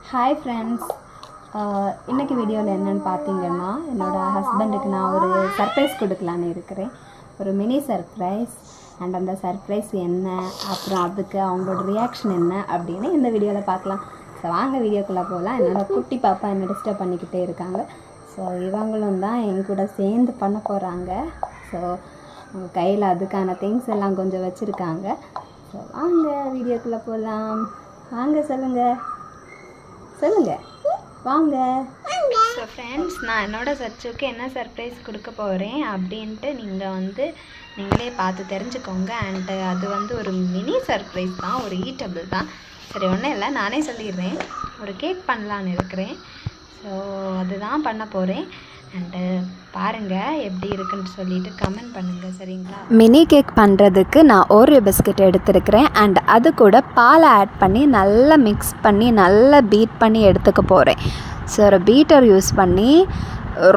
Hi friends, இன்றைக்கி வீடியோவில் என்னென்னு பார்த்தீங்கன்னா, என்னோடய ஹஸ்பண்டுக்கு நான் ஒரு சர்ப்ரைஸ் கொடுக்கலான்னு இருக்கிறேன். ஒரு மினி சர்ப்ரைஸ். அண்ட் அந்த சர்ப்ரைஸ் என்ன, அப்புறம் அதுக்கு அவங்களோட ரியாக்ஷன் என்ன அப்படின்னு இந்த வீடியோவில் பார்க்கலாம். ஸோ வாங்க வீடியோக்குள்ளே போகலாம். என்னோடய குட்டி பாப்பா என்னை டிஸ்டர்ப் பண்ணிக்கிட்டே இருக்காங்க. ஸோ இவங்களும் தான் என் கூட சேர்ந்து பண்ண போகிறாங்க. ஸோ கையில் அதுக்கான திங்ஸ் எல்லாம் கொஞ்சம் வச்சுருக்காங்க. ஸோ வாங்க வீடியோக்குள்ளே போகலாம். வாங்க சொல்லுங்கள் வாங்க. ஸோ ஃப்ரெண்ட்ஸ், நான் என்னோடய சர்ச்சுக்கு என்ன சர்ப்ரைஸ் கொடுக்க போகிறேன் அப்படின்ட்டு நீங்களே பார்த்து தெரிஞ்சுக்கோங்க. அண்டு அது ஒரு மினி சர்ப்ரைஸ் தான், ஒரு ஈட்டபிள் தான். சரி, ஒன்றும் இல்லை, நானே சொல்லிடுறேன். ஒரு கேக் பண்ணலான்னு இருக்கிறேன். ஸோ அதுதான் பண்ண போகிறேன். அண்டு பாருங்கள் எப்படி இருக்குன்னு சொல்லிட்டு கமெண்ட் பண்ணுங்கள், சரிங்களா? மினி கேக் பண்ணுறதுக்கு நான் ஓரியோ பிஸ்கட் எடுத்துருக்கிறேன். அண்ட் அது கூட பாலை ஆட் பண்ணி நல்லா மிக்ஸ் பண்ணி நல்லா பீட் பண்ணி எடுத்துக்க போகிறேன். ஸோ ஒரு பீட்டர் யூஸ் பண்ணி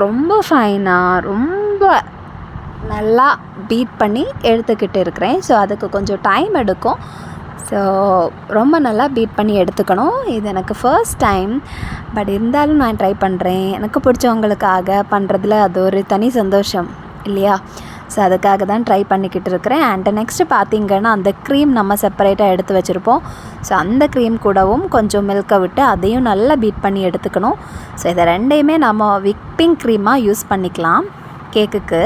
ரொம்ப ஃபைனாக ரொம்ப நல்லா பீட் பண்ணி எடுத்துக்கிட்டு இருக்கிறேன். ஸோ அதுக்கு கொஞ்சம் டைம் எடுக்கும். ஸோ ரொம்ப நல்லா பீட் பண்ணி எடுத்துக்கணும். இது எனக்கு ஃபர்ஸ்ட் டைம், பட் இருந்தாலும் நான் ட்ரை பண்ணுறேன். எனக்கு பிடிச்சவங்களுக்காக பண்ணுறதுல அது ஒரு தனி சந்தோஷம் இல்லையா? ஸோ அதுக்காக தான் ட்ரை பண்ணிக்கிட்டு இருக்கிறேன். அண்ட் நெக்ஸ்ட்டு பார்த்திங்கன்னா, அந்த க்ரீம் நம்ம செப்பரேட்டாக எடுத்து வச்சுருப்போம். ஸோ அந்த க்ரீம் கூடவும் கொஞ்சம் மில்கை விட்டு அதையும் நல்லா பீட் பண்ணி எடுத்துக்கணும். ஸோ இதை ரெண்டையுமே நம்ம விப்பிங் க்ரீமாக யூஸ் பண்ணிக்கலாம் கேக்குக்கு.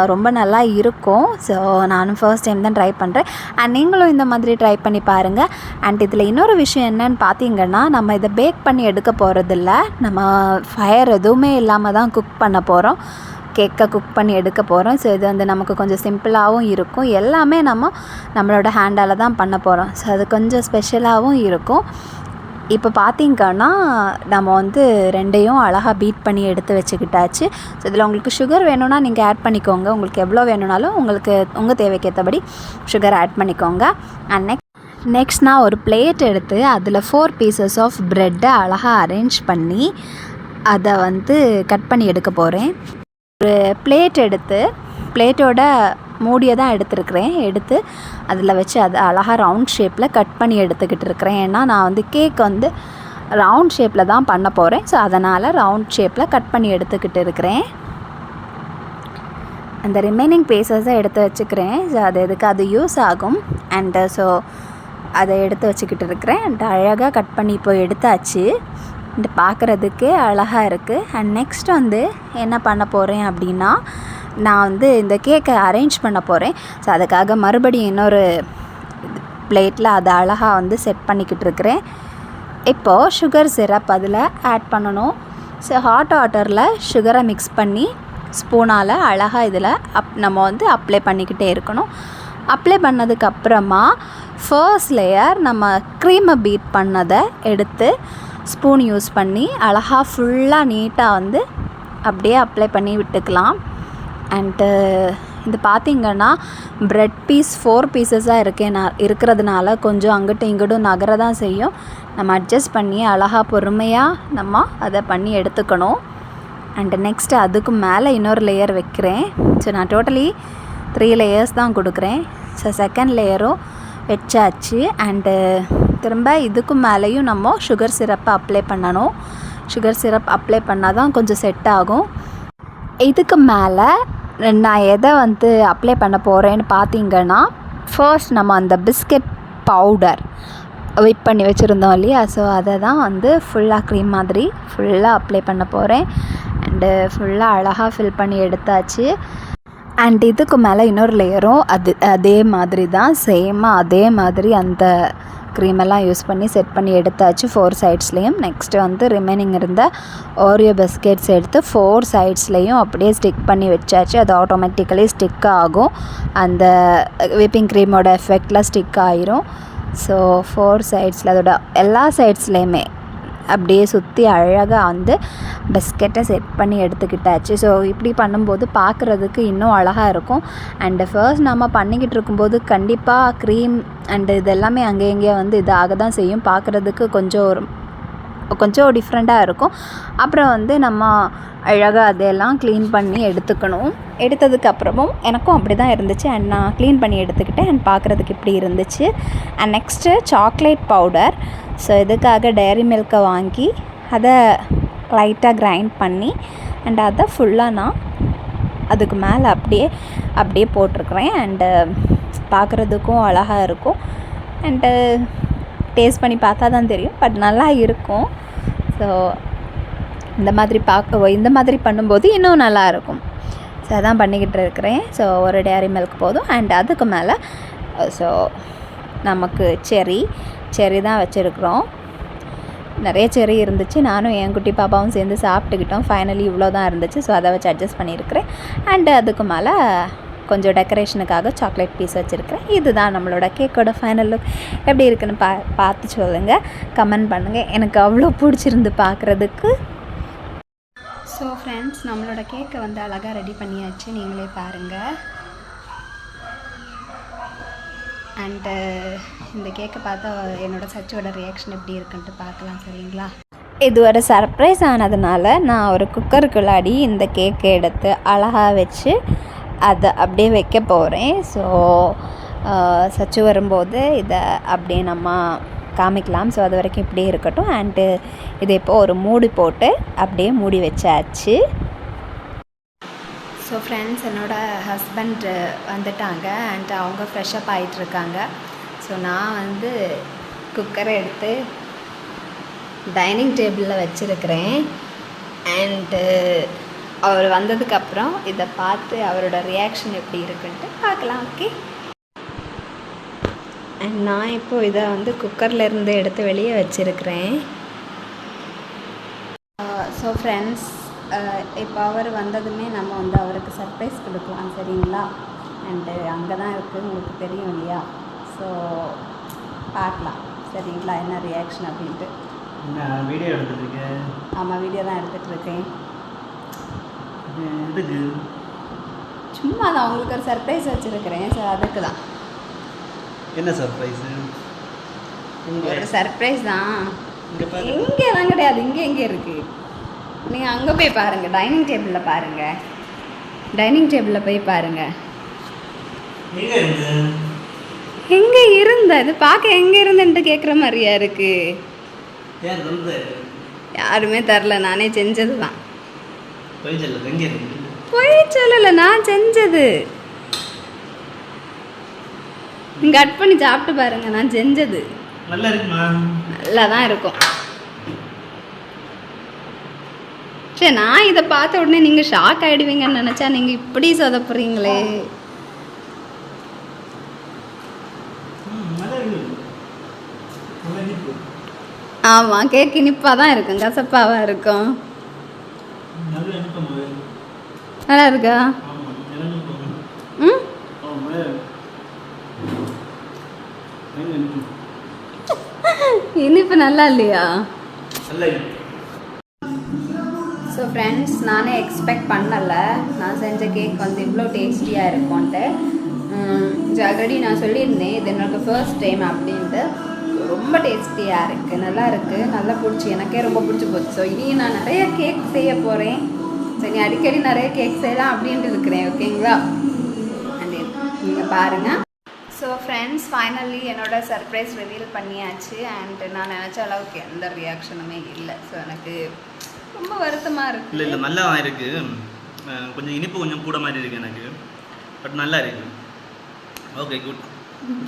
ரொம்ப நல்லா இருக்கும். ஸோ நானும் ஃபர்ஸ்ட் டைம் தான் ட்ரை பண்ணுறேன். அண்ட் நீங்களும் இந்த மாதிரி ட்ரை பண்ணி பாருங்கள். அண்ட் இதில் இன்னொரு விஷயம் என்னன்னு பார்த்தீங்கன்னா, நம்ம இதை பேக் பண்ணி எடுக்க போகிறதில்ல. நம்ம ஃபயர் எதுவுமே இல்லாமல் தான் குக் பண்ண போகிறோம். கேக்கை குக் பண்ணி எடுக்க போகிறோம். ஸோ இது நமக்கு கொஞ்சம் சிம்பிளாகவும் இருக்கும். எல்லாமே நம்மளோட ஹேண்டால் தான் பண்ண போகிறோம். ஸோ அது கொஞ்சம் ஸ்பெஷலாகவும் இருக்கும். இப்போ பார்த்திங்கன்னா, நம்ம ரெண்டையும் அழகாக பீட் பண்ணி எடுத்து வச்சுக்கிட்டாச்சு. ஸோ இதில் உங்களுக்கு சுகர் வேணும்னா நீங்கள் ஆட் பண்ணிக்கோங்க. உங்களுக்கு எவ்வளோ வேணும்னாலும் உங்கள் தேவைக்கு ஏற்றபடி சுகர் ஆட் பண்ணிக்கோங்க. அண்ட் நெக்ஸ்ட் நான் ஒரு பிளேட் எடுத்து அதில் 4 பீசஸ் ஆஃப் ப்ரெட்டை அழகாக அரேஞ்ச் பண்ணி அதை கட் பண்ணி எடுக்க போகிறேன். ஒரு பிளேட் எடுத்து பிளேட்டோட மூடியை தான் எடுத்து அதில் வச்சு அதை அழகாக ரவுண்ட் ஷேப்பில் கட் பண்ணி எடுத்துக்கிட்டு இருக்கிறேன். ஏன்னா நான் கேக் ரவுண்ட் ஷேப்பில் தான் பண்ண போகிறேன். ஸோ அதனால் ரவுண்ட் ஷேப்பில் கட் பண்ணி எடுத்துக்கிட்டு இருக்கிறேன். அந்த ரிமைனிங் பீசஸை எடுத்து வச்சுக்கிறேன். ஸோ அது யூஸ் ஆகும். அண்டு ஸோ அதை எடுத்து வச்சுக்கிட்டு இருக்கிறேன். அண்ட் அழகாக கட் பண்ணி இப்போ எடுத்தாச்சு. அண்டு பார்க்குறதுக்கு அழகாக இருக்குது. அண்ட் நெக்ஸ்ட் என்ன பண்ண போகிறேன் அப்படின்னா, நான் இந்த கேக்கை அரேஞ்ச் பண்ண போகிறேன். ஸோ அதுக்காக மறுபடியும் இன்னொரு பிளேட்டில் அதை அழகாக செட் பண்ணிக்கிட்டு இருக்கிறேன். இப்போது சுகர் சிரப் அதில் ஆட் பண்ணணும். ஸோ ஹாட் வாட்டரில் சுகரை மிக்ஸ் பண்ணி ஸ்பூனால் அழகாக இதில் நம்ம அப்ளை பண்ணிக்கிட்டே இருக்கணும். அப்ளை பண்ணதுக்கப்புறமா ஃபர்ஸ்ட் லேயர் நம்ம க்ரீமை பீட் பண்ணதை எடுத்து ஸ்பூன் யூஸ் பண்ணி அழகாக ஃபுல்லாக நீட்டாக அப்படியே அப்ளை பண்ணி விட்டுக்கலாம். அண்டு இது பார்த்திங்கன்னா, ப்ரெட் பீஸ் 4 பீசஸாக இருக்கிறதுனால கொஞ்சம் அங்கிட்டும் இங்கிட்டும் நகர தான் செய்யும். நம்ம அட்ஜஸ்ட் பண்ணி அழகாக பொறுமையாக நம்ம அதை பண்ணி எடுத்துக்கணும். அண்டு நெக்ஸ்ட்டு அதுக்கு மேலே இன்னொரு லேயர் வைக்கிறேன். ஸோ நான் டோட்டலி 3 லேயர்ஸ் தான் கொடுக்குறேன். ஸோ செகண்ட் லேயரும் வச்சாச்சு. அண்டு திரும்ப இதுக்கு மேலேயும் நம்ம சுகர் சிரப்பை அப்ளை பண்ணணும். சுகர் சிரப் அப்ளை பண்ணால் தான் கொஞ்சம் செட் ஆகும். இதுக்கு மேலே நான் எதை அப்ளை பண்ண போகிறேன்னு பார்த்தீங்கன்னா, ஃபர்ஸ்ட் நம்ம அந்த பிஸ்கட் பவுடர் விப் பண்ணி வச்சுருந்தோம் இல்லையா? ஸோ அதை தான் ஃபுல்லாக க்ரீம் மாதிரி ஃபுல்லாக அப்ளை பண்ண போகிறேன். அண்டு ஃபுல்லாக அழகாக ஃபில் பண்ணி எடுத்தாச்சு. அண்ட் இதுக்கு மேலே இன்னொரு லேயரும் அதே மாதிரி தான், சேமாக அதே மாதிரி அந்த க்ரீமெல்லாம் யூஸ் பண்ணி செட் பண்ணி எடுத்தாச்சு 4 சைட்ஸ்லேயும். நெக்ஸ்ட்டு ரிமைனிங் இருந்த ஓரியோ பிஸ்கெட்ஸ் எடுத்து 4 சைட்ஸ்லேயும் அப்படியே ஸ்டிக் பண்ணி வச்சாச்சு. அது ஆட்டோமேட்டிக்கலி ஸ்டிக் ஆகும். அந்த விப்பிங் க்ரீமோட எஃபெக்டில் ஸ்டிக் ஆகிரும். ஸோ 4 சைட்ஸில் அதோட எல்லா சைட்ஸ்லேயுமே அப்படியே சுற்றி அழகாக பிஸ்கெட்டை செட் பண்ணி எடுத்துக்கிட்டாச்சு. ஸோ இப்படி பண்ணும்போது பார்க்குறதுக்கு இன்னும் அழகாக இருக்கும். அண்டு ஃபர்ஸ்ட் நம்ம பண்ணிக்கிட்டு இருக்கும்போது கண்டிப்பாக க்ரீம் அண்டு இது எல்லாமே அங்கே இங்கே இதாக தான் செய்யும். பார்க்குறதுக்கு கொஞ்சம் டிஃப்ரெண்ட்டாக இருக்கும். அப்புறம் நம்ம அழகாக அதையெல்லாம் க்ளீன் பண்ணி எடுத்துக்கணும். எடுத்ததுக்கப்புறமும் எனக்கும் அப்படி தான் இருந்துச்சு. அண்ட் நான் க்ளீன் பண்ணி எடுத்துக்கிட்டேன். அண்ட் பார்க்குறதுக்கு இப்படி இருந்துச்சு. And next chocolate powder. So இதுக்காக டேரி மில்கை வாங்கி அதை லைட்டாக கிரைண்ட் பண்ணி அண்ட் அதை ஃபுல்லாக நான் அதுக்கு மேலே அப்படியே போட்டிருக்கிறேன். அண்டு பார்க்குறதுக்கும் அழகாக இருக்கும். அண்டு டேஸ்ட் பண்ணி பார்த்தா தான் தெரியும், பட் நல்லா இருக்கும். ஸோ இந்த மாதிரி பண்ணும்போது இன்னும் நல்லாயிருக்கும். ஸோ அதான் பண்ணிக்கிட்டு இருக்கிறேன். ஸோ ஒரு டேரி மில்க் போதும். அண்ட் அதுக்கு மேலே ஸோ நமக்கு செர்ரி தான் வச்சுருக்குறோம். நிறைய செர்ரி இருந்துச்சு. நானும் என் குட்டி பாப்பாவும் சேர்ந்து சாப்பிட்டுக்கிட்டோம். ஃபைனலி இவ்வளோ தான் இருந்துச்சு. ஸோ அதை வச்சு அட்ஜஸ்ட் பண்ணியிருக்கிறேன். அண்டு அதுக்கு மேலே கொஞ்சம் டெக்கரேஷனுக்காக சாக்லேட் பீஸ் வச்சுருக்கிறேன். இதுதான் நம்மளோட கேக்கோட ஃபைனல் லுக். எப்படி இருக்குன்னு பார்த்து சொல்லுங்கள், கமெண்ட் பண்ணுங்கள். எனக்கு அவ்வளோ பிடிச்சிருந்து பார்க்குறதுக்கு. ஸோ ஃப்ரெண்ட்ஸ், நம்மளோட கேக்கை வந்து அழகாக ரெடி பண்ணியாச்சு. நீங்களே பாருங்கள். அண்டு இந்த கேக்கை பார்த்தா என்னோடய சச்சோட ரியாக்ஷன் எப்படி இருக்குன்ட்டு பார்க்கலாம், சரிங்களா? இது ஒரு சர்ப்ரைஸ் ஆனதுனால நான் ஒரு குக்கருக்குள்ளாடி இந்த கேக்கை எடுத்து அழகாக வச்சு அதை அப்படியே வைக்க போகிறேன். ஸோ சச்சு வரும்போது இதை அப்படியே நம்ம காமிக்கலாம். ஸோ அது வரைக்கும் இப்படியே இருக்கட்டும். அண்டு இது இப்போ ஒரு மூடி போட்டு அப்படியே மூடி வச்சாச்சு. ஸோ ஃப்ரெண்ட்ஸ், என்னோடய ஹஸ்பண்ட் வந்துட்டாங்க. அண்ட் அவங்க ஃப்ரெஷ்அப் ஆகிட்டுருக்காங்க. ஸோ நான் வந்து குக்கரை எடுத்து டைனிங் டேபிளில் வச்சுருக்கிறேன். அண்டு அவர் வந்ததுக்கப்புறம் இதை பார்த்து அவரோட ரியாக்ஷன் எப்படி இருக்குன்ட்டு பார்க்கலாம். ஓகே. அண்ட் நான் இப்போது இதை வந்து குக்கர்லேருந்து எடுத்து வெளியே வச்சுருக்கிறேன். ஸோ ஃப்ரெண்ட்ஸ், இப்போ அவர் வந்ததுமே நம்ம வந்து அவருக்கு சர்ப்ரைஸ் கொடுக்கலாம், சரிங்களா? அண்டு அங்கே தான் இருக்குது, உங்களுக்கு தெரியும் இல்லையா? ஸோ பார்க்கலாம், சரிங்களா, என்ன ரியாக்ஷன் அப்படின்ட்டு. வீடியோ எடுத்துகிட்ருக்கேன். ஆமாம், வீடியோ தான் எடுத்துகிட்ருக்கேன். சும்மா தான் உங்களுக்கு ஒரு சர்ப்ரைஸ் வச்சுருக்கிறேன். ஸோ அதுக்கு தான். என்ன சர்ப்ரைஸு? ஒரு சர்ப்ரைஸ் தான். இங்கே தான் கிடையாது, இங்கே இருக்குது. நீங்கள் அங்கே போய் பாருங்கள், டைனிங் டேபிளில் பாருங்கள். டைனிங் டேபிளில் போய் பாருங்கள். எங்கே இருந்த இது பார்க்க எங்கே இருந்துன்ட்டு கேட்குற மாதிரியா இருக்குது. யாருமே தரல, நானே செஞ்சது தான். போய் சொல்லலை, நான் செஞ்சது. நீங்கள் கட் பண்ணி சாப்பிட்டு பாருங்க, நான் செஞ்சது. நல்லா இருக்குமா? நல்லா தான் இருக்கும். சரி, நான் இதை பார்த்த உடனே நீங்கள் ஷாக் ஆகிடுவீங்கன்னு நினச்சா நீங்கள் இப்படி சொதப்புறீங்களே. ஆமாம், கேக் இனிப்பாக தான் இருக்கும், கசப்பாவாக இருக்கும். நல்லா இருக்கா? ம், இனிப்பு நல்லா இல்லையா? ஸோ ஃப்ரெண்ட்ஸ், நானே எக்ஸ்பெக்ட் பண்ணலை நான் செஞ்ச கேக் வந்து இவ்வளோ டேஸ்டியாக இருக்கும்ன்ட்டு. ஆல்ரெடி நான் சொல்லியிருந்தேன் இது என்னோட ஃபர்ஸ்ட் டைம் அப்படின்ட்டு. ரொம்ப டேஸ்டியாக இருக்குது, நல்லா இருக்குது, நல்லா பிடிச்சி, எனக்கே ரொம்ப பிடிச்சி போச்சு. ஸோ இனி நான் நிறைய கேக் செய்ய போகிறேன். சரி, அடிக்கடி நிறைய கேக் செய்யலாம் அப்படின்ட்டு இருக்கிறேன், ஓகேங்களா? அண்ட் நீங்கள் பாருங்கள். ஸோ ஃப்ரெண்ட்ஸ், ஃபைனலி என்னோட சர்ப்ரைஸ் ரிவீல் பண்ணியாச்சு. அண்ட் நான் நினச்ச அளவுக்கு எந்த ரியாக்ஷனுமே இல்லை. ஸோ எனக்கு ரொம்ப வருத்தமாக இருக்குது. இல்லை நல்லா தான் இருக்குது. கொஞ்சம் இனிப்பு கொஞ்சம் கூட மாதிரி இருக்குது எனக்கு, பட் நல்லா இருக்குது. Okay, good.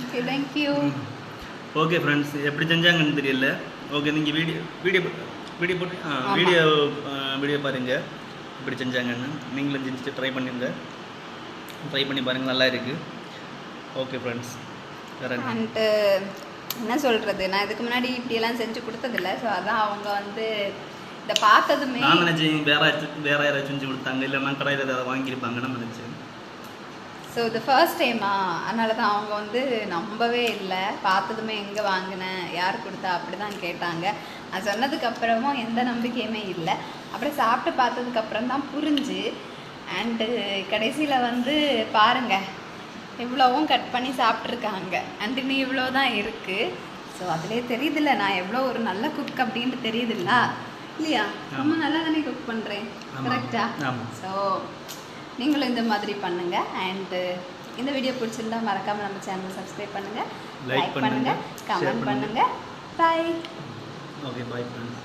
Okay, thank you. Okay friends, எப்படி செஞ்சாங்கன்னு தெரியல. ஓகே, நீங்கள் வீடியோ போட்டு வீடியோ பாருங்கள் எப்படி செஞ்சாங்கன்னு. நீங்களும் செஞ்சு ட்ரை பண்ணி பாருங்கள், நல்லா இருக்குது. Okay friends. அண்ட் என்ன சொல்கிறது, நான் இதுக்கு முன்னாடி இப்படியெல்லாம் செஞ்சு கொடுத்ததில்ல. ஸோ அதான் அவங்க வந்து இதை பார்த்ததுமே நான் நினச்சேன் வேற யாராவது செஞ்சு கொடுத்தாங்க, இல்லை நான் கடையில் ஏதாவது வாங்கியிருப்பாங்கன்னு நினச்சேன். ஸோ இது ஃபர்ஸ்ட் டைமா, அதனால தான் அவங்க வந்து நம்பவே இல்லை. பார்த்ததுமே எங்கே வாங்கினேன், யார் கொடுத்தா, அப்படி தான் கேட்டாங்க. நான் சொன்னதுக்கப்புறமும் எந்த நம்பிக்கையுமே இல்லை. அப்புறம் சாப்பிட்டு பார்த்ததுக்கப்புறம் தான் புரிஞ்சு. அண்டு கடைசியில் வந்து பாருங்கள், இவ்வளோவும் கட் பண்ணி சாப்பிட்ருக்காங்க. அண்ட் இன்னும் இவ்வளோ தான் இருக்குது. ஸோ அதிலே தெரியுதில்ல நான் எவ்வளோ ஒரு நல்ல குக் அப்படின்ட்டு தெரியுதில்ல இல்லையா? ரொம்ப நல்லா தானே குக் பண்ணுறேன், கரெக்டா? ஸோ நீங்களும் இந்த மாதிரி பண்ணுங்கள். அண்டு இந்த வீடியோ பிடிச்சிருந்தா மறக்காமல் நம்ம சேனலை சப்ஸ்கிரைப் பண்ணுங்கள், லைக் பண்ணுங்கள், கமெண்ட் பண்ணுங்கள். பாய். Okay bye friends.